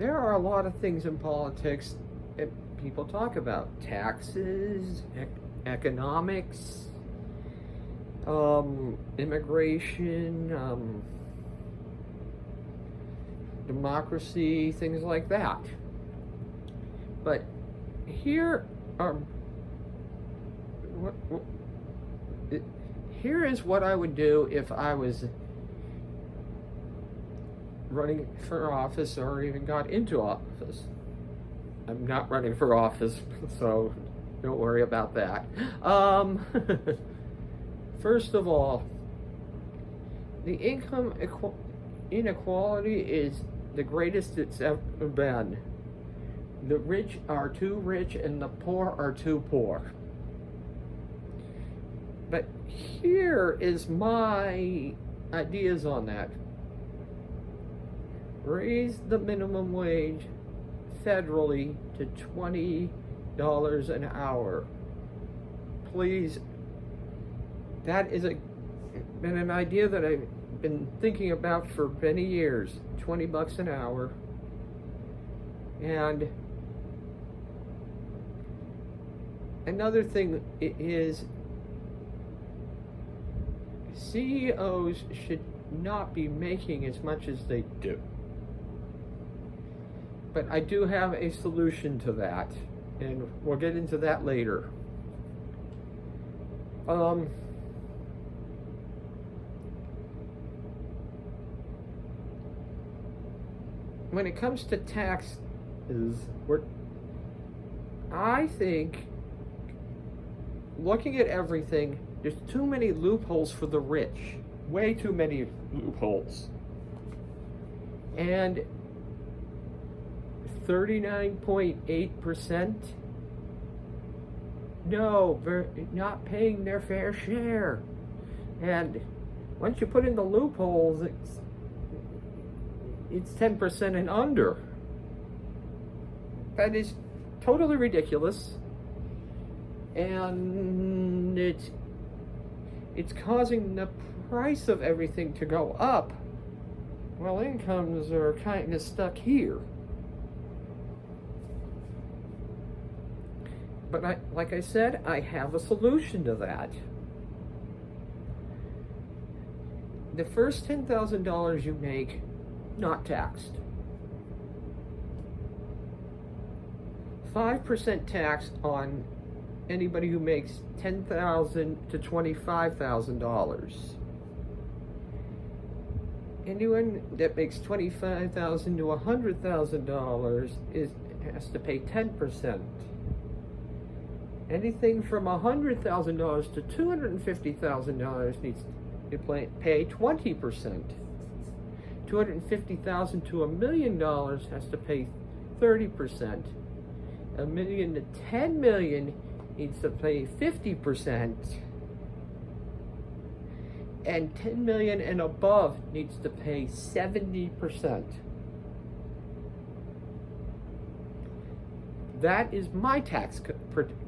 there are a lot of things in politics that people talk about: taxes, economics, immigration, democracy, things like that. But here are here is what I would do if I was running for office or even got into office. I'm not running for office, so don't worry about that. First of all, the income inequality is the greatest it's ever been. The rich are too rich and the poor are too poor. But here is my ideas on that. Raise the minimum wage federally to $20 an hour. Please. That is been an idea that I've been thinking about for many years. $20 an hour. And another thing is CEOs should not be making as much as they do. But I do have a solution to that, and we'll get into that later. When it comes to taxes, I think, looking at everything, there's too many loopholes for the rich. Way too many loopholes. And 39.8%, no, they're not paying their fair share. And once you put in the loopholes, it's 10% and under. That is totally ridiculous. And it's causing the price of everything to go up, while incomes are kind of stuck here. But like I said, I have a solution to that. The first $10,000 you make, not taxed. 5% tax on anybody who makes $10,000 to $25,000. Anyone that makes $25,000 to $100,000 has to pay 10%. Anything from $100,000 to $250,000 needs to pay 20%. $250,000 to $1 million has to pay 30%. $1 million to $10 million needs to pay 50%. And $10 million and above needs to pay 70%. That is my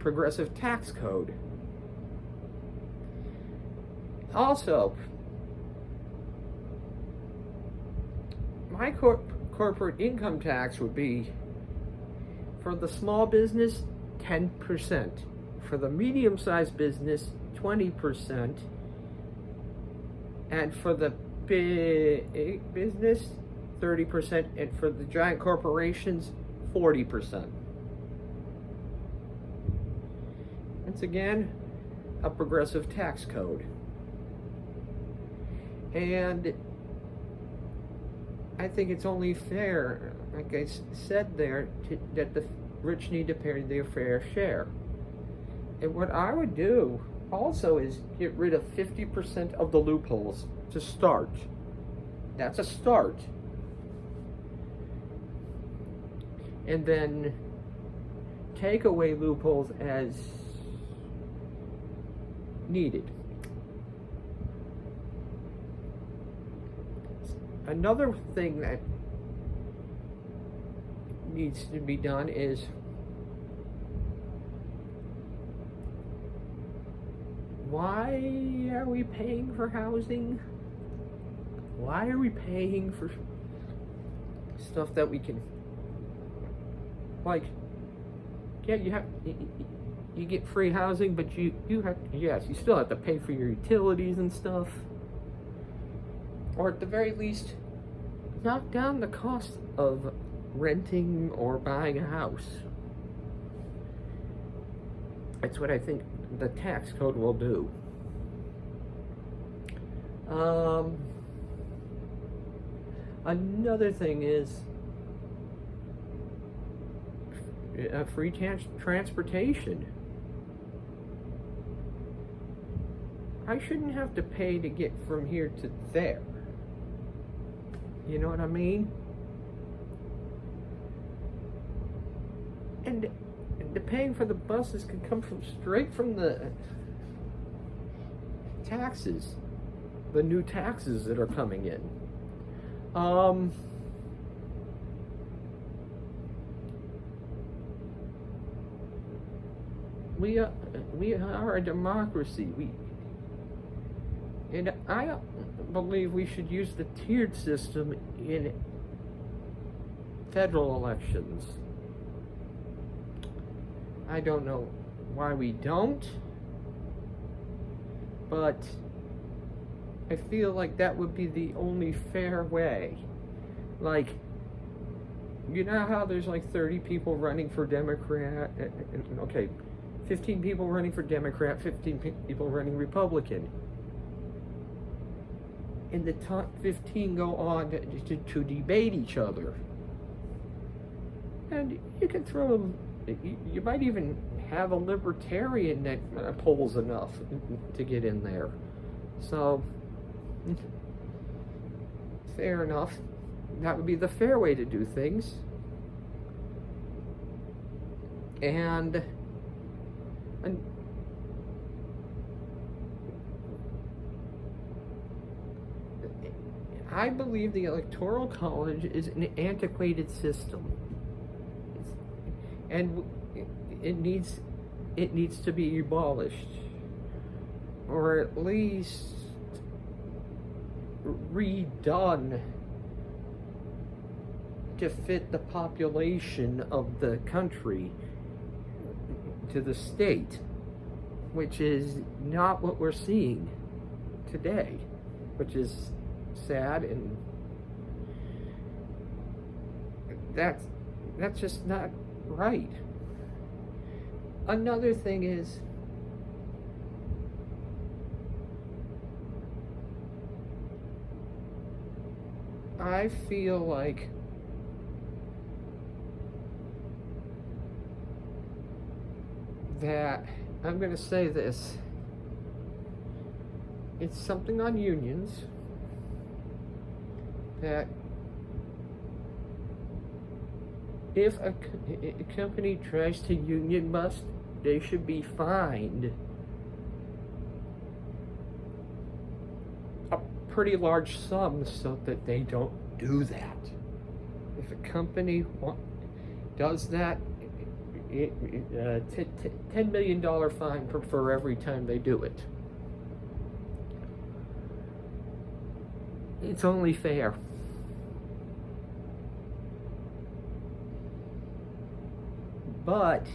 progressive tax code. Also, my corporate income tax would be, for the small business, 10%. For the medium-sized business, 20%. And for the big business, 30%. And for the giant corporations, 40%. Once again, a progressive tax code. And I think it's only fair, like I said there, that the rich need to pay their fair share. And what I would do also is get rid of 50% of the loopholes to start. That's a start. And then take away loopholes as needed. Another thing that needs to be done is why are we paying for housing? Why are we paying for stuff that we can Like, yeah, you get free housing, but you have, yes, you still have to pay for your utilities and stuff. Or at the very least, knock down the cost of renting or buying a house. That's what I think the tax code will do. Another thing is free transportation. I shouldn't have to pay to get from here to there. You know what I mean? And the paying for the buses can come from straight from the taxes, the new taxes that are coming in. We are a democracy. And I believe we should use the tiered system in federal elections. I don't know why we don't, but I feel like that would be the only fair way. Like, you know how there's like 30 people running for Democrat, okay, 15 people running for Democrat, 15 people running Republican. And the top 15 go on to debate each other. And you can throw them, you might even have a libertarian that polls enough to get in there. So, fair enough. That would be the fair way to do things. And I believe the Electoral College is an antiquated system, and it needs to be abolished, or at least redone to fit the population of the country to the state, which is not what we're seeing today, which is sad, and that's just not right. Another thing is, I feel like that, I'm going to say this, it's something on unions, that if a company tries to union bust, they should be fined a pretty large sum so that they don't do that. If a company does that, $10 million fine for every time they do it. It's only fair. But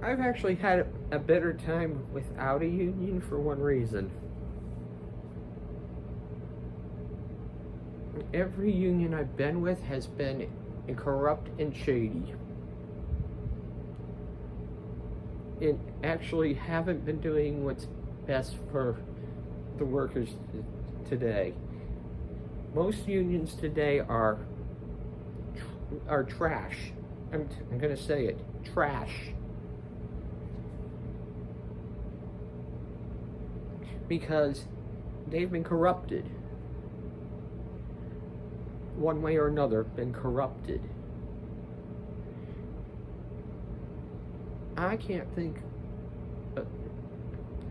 I've actually had a better time without a union for one reason. Every union I've been with has been corrupt and shady. And actually haven't been doing what's best for the workers today. Most unions today are trash. I'm going to say it, trash. Because they've been corrupted. One way or another, been corrupted. I can't think,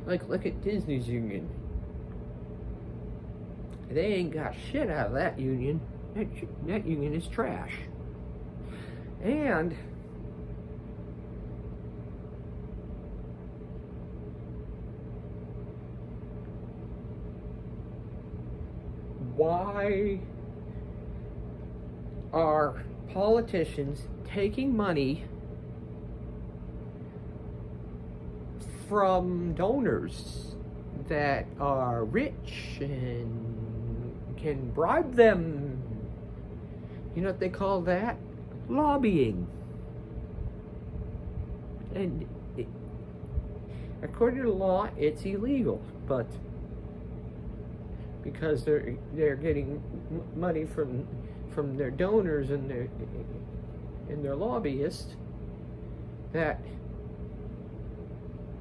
like, look at Disney's union. They ain't got shit out of that union. That union is trash. And why are politicians taking money from donors that are rich and can bribe them? You know what they call that? Lobbying. And according to law, it's illegal, but because they're getting money from their donors and their lobbyists, that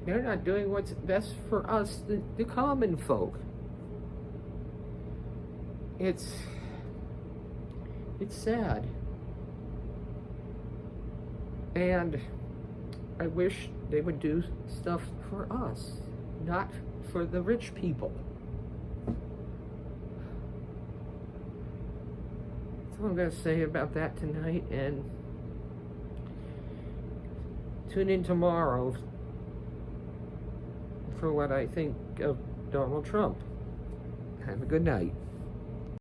they're not doing what's best for us, the common folk. It's sad. And I wish they would do stuff for us, not for the rich people. That's all I'm going to say about that tonight, and tune in tomorrow for what I think of Donald Trump. Have a good night.